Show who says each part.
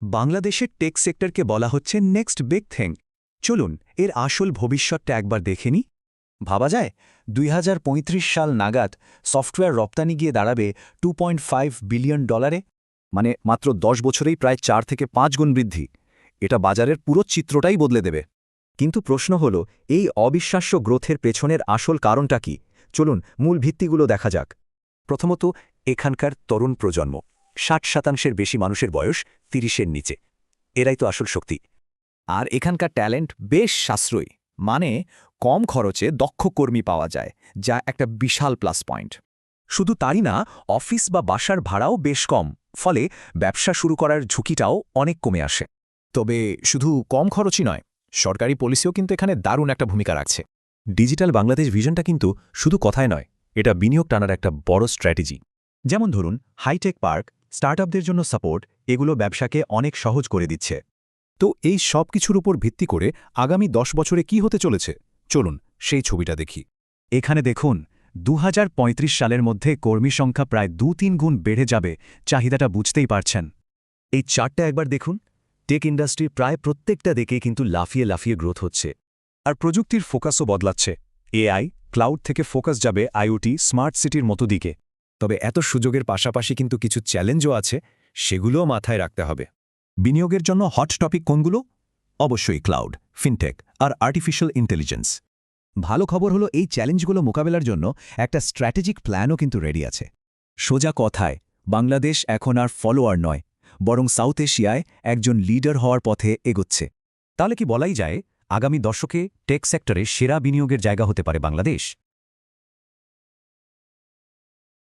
Speaker 1: বাংলাদেশের টেক সেক্টরকে বলা হচ্ছে নেক্সট বিগ থিং। চলুন এর আসল ভবিষ্যৎটা একবার দেখে নিই।
Speaker 2: ভাবা যায় ২০৩৫ সাল নাগাদ সফটওয়্যার রপ্তানি গিয়ে দাঁড়াবে $2.5 বিলিয়ন, মানে মাত্র ১০ বছরেই প্রায় ৪ থেকে ৫ গুণ বৃদ্ধি। এটা বাজারের পুরো চিত্রটাই বদলে দেবে। কিন্তু প্রশ্ন হল, এই অবিশ্বাস্য গ্রোথের পেছনের আসল কারণটা কি? চলুন মূল ভিত্তিগুলো দেখা যাক।
Speaker 1: প্রথমত, এখানকার তরুণ প্রজন্ম। ৬০% বেশি মানুষের বয়স ৩০-এর নিচে। এরাই তো আসল শক্তি।
Speaker 2: আর এখানকার ট্যালেন্ট বেশ সাশ্রয়ী, মানে কম খরচে দক্ষ কর্মী পাওয়া যায়, যা একটা বিশাল প্লাস পয়েন্ট।
Speaker 1: শুধু তাই না, অফিস বা বাসার ভাড়াও বেশ কম, ফলে ব্যবসা শুরু করার ঝুঁকিটাও অনেক কমে আসে।
Speaker 2: তবে শুধু কম খরচই নয়, সরকারি পলিসিও কিন্তু এখানে দারুণ একটা ভূমিকা রাখছে।
Speaker 3: ডিজিটাল বাংলাদেশ ভিশনটা কিন্তু শুধু কথায় নয়, এটা বিনিয়োগ টানার একটা বড় স্ট্র্যাটেজি। যেমন ধরুন, হাইটেক পার্ক, স্টার্টআপদের জন্য সাপোর্ট, এগুলো ব্যবসাকে অনেক সহজ করে দিচ্ছে। তো এই সব কিছুর উপর ভিত্তি করে আগামী ১০ বছরে কি হতে চলেছে, চলুন সেই ছবিটা দেখি। এখানে দেখুন, ২০৩৫ সালের মধ্যে কর্মী সংখ্যা প্রায় ২-৩ গুণ বেড়ে যাবে। চাহিদাটা বুঝতেই পারছেন। এই চার্টটা একবার দেখুন, টেক ইন্ডাস্ট্রির প্রায় প্রত্যেকটা দিকেই কিন্তু লাফিয়ে লাফিয়ে গ্রোথ হচ্ছে। আর প্রযুক্তির ফোকাসও বদলাচ্ছে। এআই, ক্লাউড থেকে ফোকাস যাবে আইওটি, স্মার্ট সিটির মতো দিকে। তবে এত সুযোগের পাশাপাশি কিন্তু কিছু চ্যালেঞ্জও আছে, সেগুলোও মাথায় রাখতে হবে। বিনিয়োগের জন্য হট টপিক কোনগুলো? অবশ্যই ক্লাউড, ফিনটেক আর আর্টিফিশিয়াল ইন্টেলিজেন্স। ভালো খবর হলো, এই চ্যালেঞ্জগুলো মোকাবেলার জন্য একটা স্ট্র্যাটেজিক প্ল্যানও কিন্তু রেডি আছে। সোজা কথায়, বাংলাদেশ এখন আর ফলোয়ার নয়, বরং সাউথ এশিয়ায় একজন লিডার হওয়ার পথে এগোচ্ছে। তাহলে কি বলাই যায়, আগামী দশকে টেক সেক্টরে সেরা বিনিয়োগের জায়গা হতে পারে বাংলাদেশ?